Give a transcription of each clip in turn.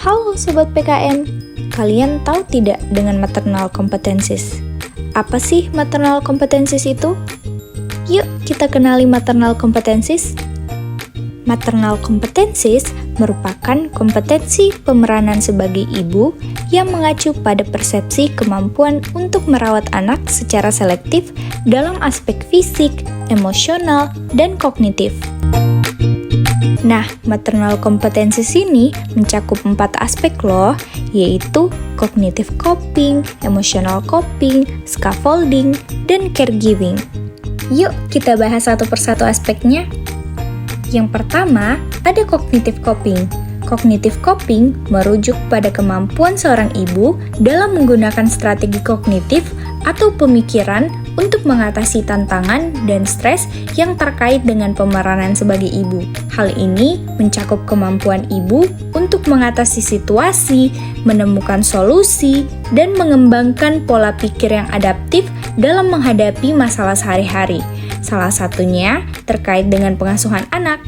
Halo Sobat PKN, kalian tahu tidak dengan maternal competencies? Apa sih maternal competencies itu? Yuk kita kenali maternal competencies. Maternal competencies merupakan kompetensi pemeranan sebagai ibu yang mengacu pada persepsi kemampuan untuk merawat anak secara selektif dalam aspek fisik, emosional, dan kognitif. Nah, maternal competencies ini mencakup 4 aspek loh, yaitu cognitive coping, emotional coping, scaffolding, dan caregiving. Yuk kita bahas satu persatu aspeknya. Yang pertama, ada cognitive coping. Cognitive coping merujuk pada kemampuan seorang ibu dalam menggunakan strategi kognitif atau pemikiran untuk mengatasi tantangan dan stres yang terkait dengan pemeranan sebagai ibu. Hal ini mencakup kemampuan ibu untuk mengatasi situasi, menemukan solusi, dan mengembangkan pola pikir yang adaptif dalam menghadapi masalah sehari-hari. Salah satunya terkait dengan pengasuhan anak.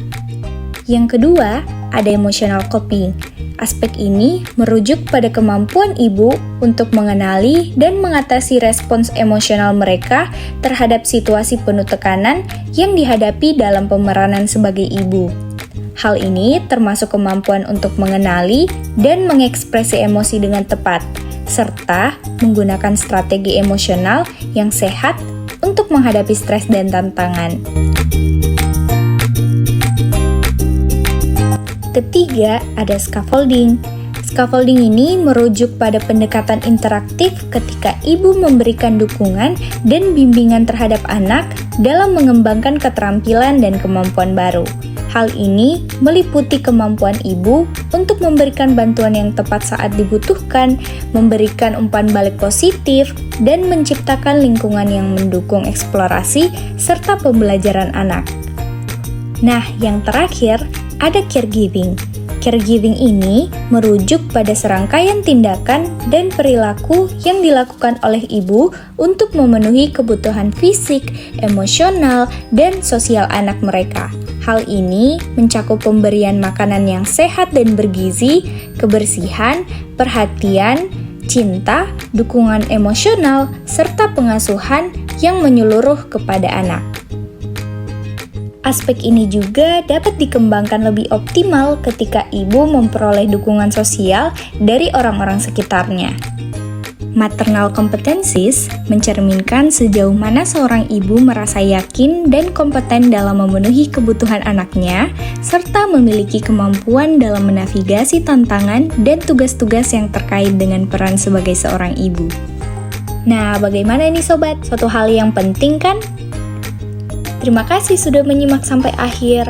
Yang kedua, ada emotional coping. Aspek ini merujuk pada kemampuan ibu untuk mengenali dan mengatasi respons emosional mereka terhadap situasi penuh tekanan yang dihadapi dalam pemeranan sebagai ibu. Hal ini termasuk kemampuan untuk mengenali dan mengekspresi emosi dengan tepat, serta menggunakan strategi emosional yang sehat untuk menghadapi stres dan tantangan. Ketiga, ada scaffolding. Scaffolding ini merujuk pada pendekatan interaktif ketika ibu memberikan dukungan dan bimbingan terhadap anak dalam mengembangkan keterampilan dan kemampuan baru. Hal ini meliputi kemampuan ibu untuk memberikan bantuan yang tepat saat dibutuhkan, memberikan umpan balik positif, dan menciptakan lingkungan yang mendukung eksplorasi serta pembelajaran anak. Nah, yang terakhir, ada caregiving. Caregiving ini merujuk pada serangkaian tindakan dan perilaku yang dilakukan oleh ibu untuk memenuhi kebutuhan fisik, emosional, dan sosial anak mereka. Hal ini mencakup pemberian makanan yang sehat dan bergizi, kebersihan, perhatian, cinta, dukungan emosional, serta pengasuhan yang menyeluruh kepada anak. Aspek ini juga dapat dikembangkan lebih optimal ketika ibu memperoleh dukungan sosial dari orang-orang sekitarnya. Maternal competencies mencerminkan sejauh mana seorang ibu merasa yakin dan kompeten dalam memenuhi kebutuhan anaknya, serta memiliki kemampuan dalam menavigasi tantangan dan tugas-tugas yang terkait dengan peran sebagai seorang ibu. Nah, bagaimana nih sobat? Suatu hal yang penting kan? Terima kasih sudah menyimak sampai akhir.